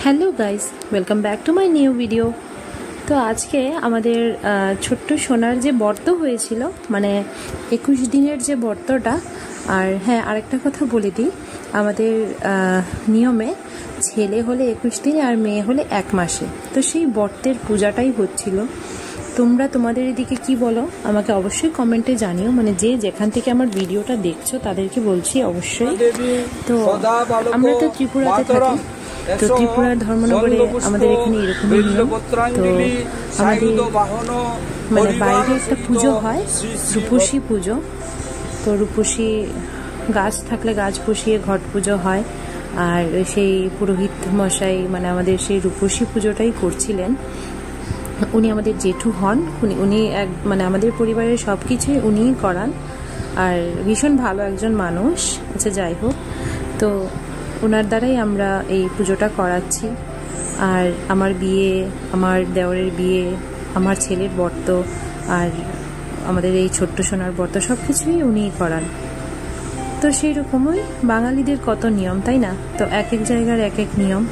Hello guys, welcome back to my new video. তো আজকে আমাদের ছোট্ট সোনার যে ব্রত হয়েছিল, মানে 21 দিনের যে ব্রতটা। আর হ্যাঁ, আরেকটা কথা বলে দিই, আমাদের নিয়মে ছেলে হলে 21 দিনে আর মেয়ে হলে 1 মাসে। তো সেই ব্রতের পূজাটাই হচ্ছিল। তোমরা তোমাদের এদিকে কি বলো আমাকে অবশ্যই কমেন্টে জানিও, মানে যে যেখান থেকে আমার ভিডিওটা দেখছো তাদেরকে বলছি অবশ্যই। তো আমরা তো ত্রিপুরাতে থাকি, তো ত্রিপুরার ধর্মনগরে আমাদের এখানে এরকমই নিয়ম। তো আমাদের মানে বাইরে একটা পুজো হয়, রূপসী পুজো। তো রূপসী গাছ থাকলে গাছ বসিয়ে ঘট পুজো হয়। আর সেই পুরোহিত মশাই মানে আমাদের সেই রূপসী পুজোটাই করছিলেন। উনি আমাদের জেঠু হন, উনি এক মানে আমাদের পরিবারের সব কিছুই উনিই করান। আর ভীষণ ভালো একজন মানুষ। আচ্ছা, যাই হোক, তো ওনার দ্বারাই আমরা এই পুজোটা করাচ্ছি। আর আমার বিয়ে, আমার দেওরের বিয়ে, আমার ছেলের ব্রত আর আমাদের এই ছোট্ট সোনার ব্রত সব কিছুই উনিই করান। তো সেই রকমই বাঙালিদের কত নিয়ম, তাই না? তো এক এক জায়গার এক এক নিয়ম।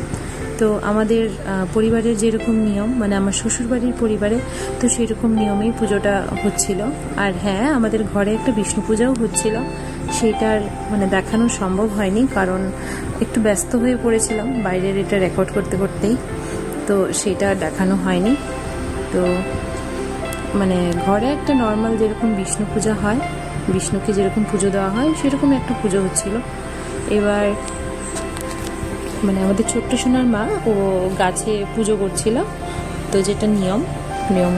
তো আমাদের পরিবারের যেরকম নিয়ম, মানে আমার শ্বশুরবাড়ির পরিবারে, তো সেই রকম নিয়মেই পুজোটা হচ্ছিল। আর হ্যাঁ, আমাদের ঘরে একটা বিষ্ণু পূজাও হচ্ছিল। সেটার মানে দেখানো সম্ভব হয়নি, কারণ একটু ব্যস্ত হয়ে পড়েছিলাম বাইরের এটা রেকর্ড করতে করতেই, তো সেটা দেখানো হয়নি। তো মানে ঘরে একটা নর্মাল যেরকম বিষ্ণু পূজা হয়, বিষ্ণুকে যেরকম পুজো দেওয়া হয় সেরকম একটা পুজো হচ্ছিল। এবার মানে আমাদের ছোট্ট সোনার মা ও গাছে পুজো করছিল। তো যেটা নিয়ম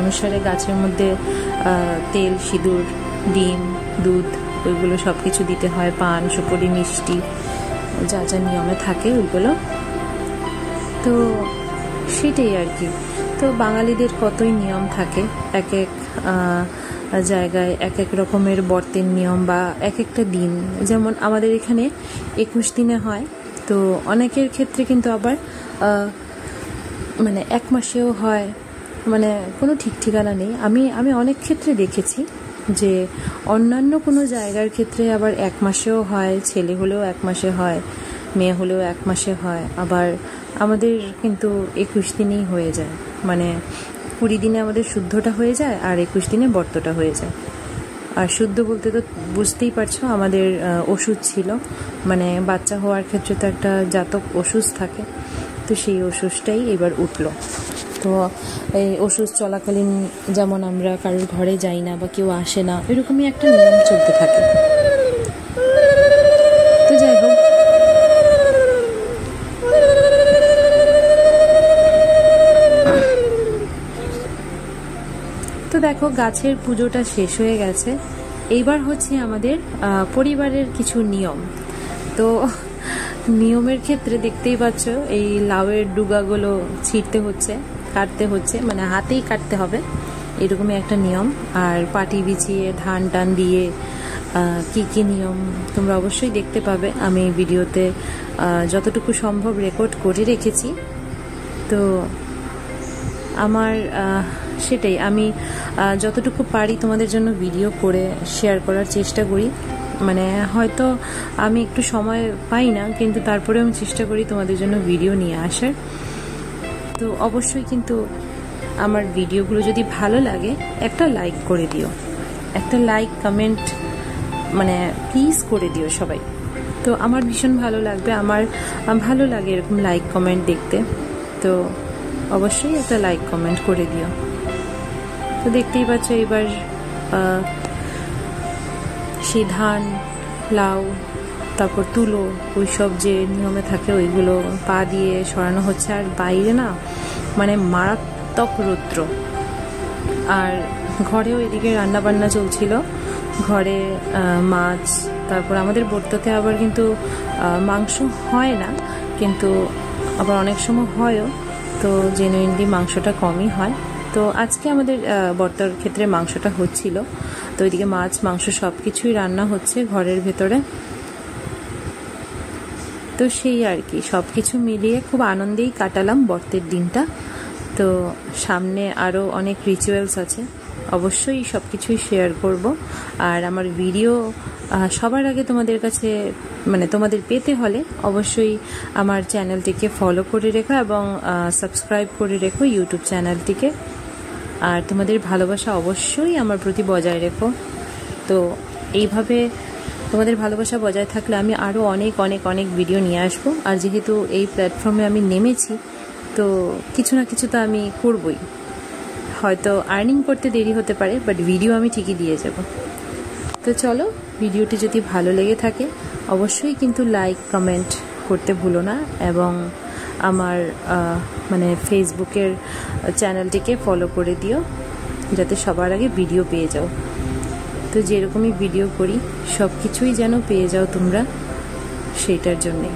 অনুসারে গাছের মধ্যে তেল, সিঁদুর, ডিম, দুধ ওইগুলো সব কিছু দিতে হয়, পান, সুপারি, মিষ্টি, যা যা নিয়মে থাকে ওইগুলো। তো সেটাই আর কি। তো বাঙালিদের কতই নিয়ম থাকে, এক এক জায়গায় এক এক রকমের ব্রতের নিয়ম বা এক একটা দিন। যেমন আমাদের এখানে 21 দিনে হয়, তো অনেকের ক্ষেত্রে কিন্তু আবার মানে 1 মাসেও হয়, মানে কোনো ঠিক ঠিকানা নেই। আমি অনেক ক্ষেত্রে দেখেছি যে অন্যান্য কোনো জায়গার ক্ষেত্রে আবার 1 মাসেও হয়, ছেলে হলেও 1 মাসে হয়, মেয়ে হলেও 1 মাসে হয়। আবার আমাদের কিন্তু 21 দিনেই হয়ে যায়, মানে 20 দিনে আমাদের শুদ্ধটা হয়ে যায় আর 21 দিনে ব্রতটা হয়ে যায়। আর শুদ্ধ বলতে তো বুঝতেই পারছো, আমাদের ওষুধ ছিল, মানে বাচ্চা হওয়ার ক্ষেত্রে তো একটা জাতক ওষুধ থাকে, তো সেই ওষুধটাই এবার উঠলো। তো এই ওষুধ চলাকালীন যেমন আমরা কারোর ঘরে যাই না বা কেউ আসে না, এরকমই একটা নিয়ম চলতে থাকে। তো যাই হোক, তো দেখো গাছের পুজোটা শেষ হয়ে গেছে। এইবার হচ্ছে আমাদের পরিবারের কিছু নিয়ম। তো নিয়মের ক্ষেত্রে দেখতেই পাচ্ছ এই লাউয়ের ডুগাগুলো ছিঁড়তে হচ্ছে, কাটতে হচ্ছে, মানে হাতেই কাটতে হবে, এরকমই একটা নিয়ম। আর পাটি বিছিয়ে ধান টান দিয়ে কি কি নিয়ম তোমরা অবশ্যই দেখতে পাবে। আমি ভিডিওতে যতটুকু সম্ভব রেকর্ড করে রেখেছি। তো আমার সেটাই, আমি যতটুকু পারি তোমাদের জন্য ভিডিও করে শেয়ার করার চেষ্টা করি। মানে হয়তো আমি একটু সময় পাই না, কিন্তু তারপরে আমি চেষ্টা করি তোমাদের জন্য ভিডিও নিয়ে আসার। তো অবশ্যই কিন্তু আমার ভিডিওগুলো যদি ভালো লাগে একটা লাইক করে দিও, একটা লাইক কমেন্ট মানে প্লিজ করে দিও সবাই। তো আমার ভীষণ ভালো লাগবে, আমার ভালো লাগে এরকম লাইক কমেন্ট দেখতে। তো অবশ্যই একটা লাইক কমেন্ট করে দিও। তো দেখতেই পাচ্ছ এবার সেই ধান, লাউ, তারপর তুলো, ওইসব যে নিয়মে থাকে ওইগুলো পা দিয়ে সরানো হচ্ছে। আর বাইরে না মানে মারাত্মক রৌদ্র, আর ঘরেও এদিকে রান্না বান্না চলছিল, ঘরে মাছ, তারপর আমাদের ব্রততে আবার কিন্তু মাংস হয় না, কিন্তু আবার অনেক সময় হয়ও, তো জেনুইনলি মাংসটা কমই হয়। তো আজকে আমাদের ব্রতর ক্ষেত্রে মাংসটা হচ্ছিল, তো ওইদিকে মাছ, মাংস সব কিছুই রান্না হচ্ছে ঘরের ভেতরে। তো সেই আর কি, সব কিছু মিলিয়ে খুব আনন্দেই কাটালাম ব্রতের দিনটা। তো সামনে আরও অনেক রিচুয়ালস আছে, অবশ্যই সব কিছুই শেয়ার করব। আর আমার ভিডিও সবার আগে তোমাদের কাছে মানে তোমাদের পেতে হলে অবশ্যই আমার চ্যানেলটিকে ফলো করে রেখো এবং সাবস্ক্রাইব করে রেখো ইউটিউব চ্যানেলটিকে। আর তোমাদের ভালোবাসা অবশ্যই আমার প্রতি বজায় রেখো। তো এইভাবে তোমাদের ভালোবাসা বজায় থাকলে আমি আরও অনেক অনেক অনেক ভিডিও নিয়ে আসবো। আর যেহেতু এই প্ল্যাটফর্মে আমি নেমেছি, তো কিছু না কিছু তো আমি করবই। হয়তো আর্নিং করতে দেরি হতে পারে, বাট ভিডিও আমি ঠিকই দিয়ে যাব। তো চলো, ভিডিওটি যদি ভালো লেগে থাকে অবশ্যই কিন্তু লাইক কমেন্ট করতে ভুলো না, এবং আমার মানে ফেসবুকের চ্যানেলটিকে ফলো করে দিও যাতে সবার আগে ভিডিও পেয়ে যাও। তো যেরকমই ভিডিও করি সব কিছুই যেন পেয়ে যাও তোমরা, সেইটার জন্যে।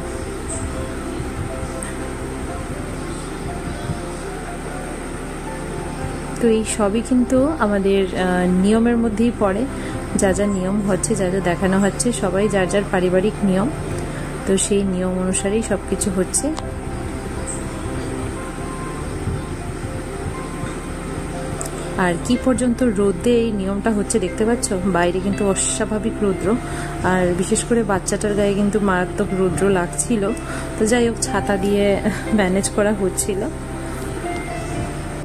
তো এই সবই কিন্তু আমাদের নিয়মের মধ্যেই পড়ে। যা যা নিয়ম হচ্ছে, যা যা দেখানো হচ্ছে, সবাই যার যার পারিবারিক নিয়ম, তো সেই নিয়ম অনুসারেই সব কিছু হচ্ছে। আর কি পর্যন্ত রোদে এই নিয়মটা হচ্ছে দেখতে পাচ্ছ, বাইরে কিন্তু অস্বাভাবিক রৌদ্র, আর বিশেষ করে বাচ্চাটার গায়ে কিন্তু মারাত্মক রৌদ্র লাগছিল। তো যাই হোক, ছাতা দিয়ে ম্যানেজ করা হচ্ছিল।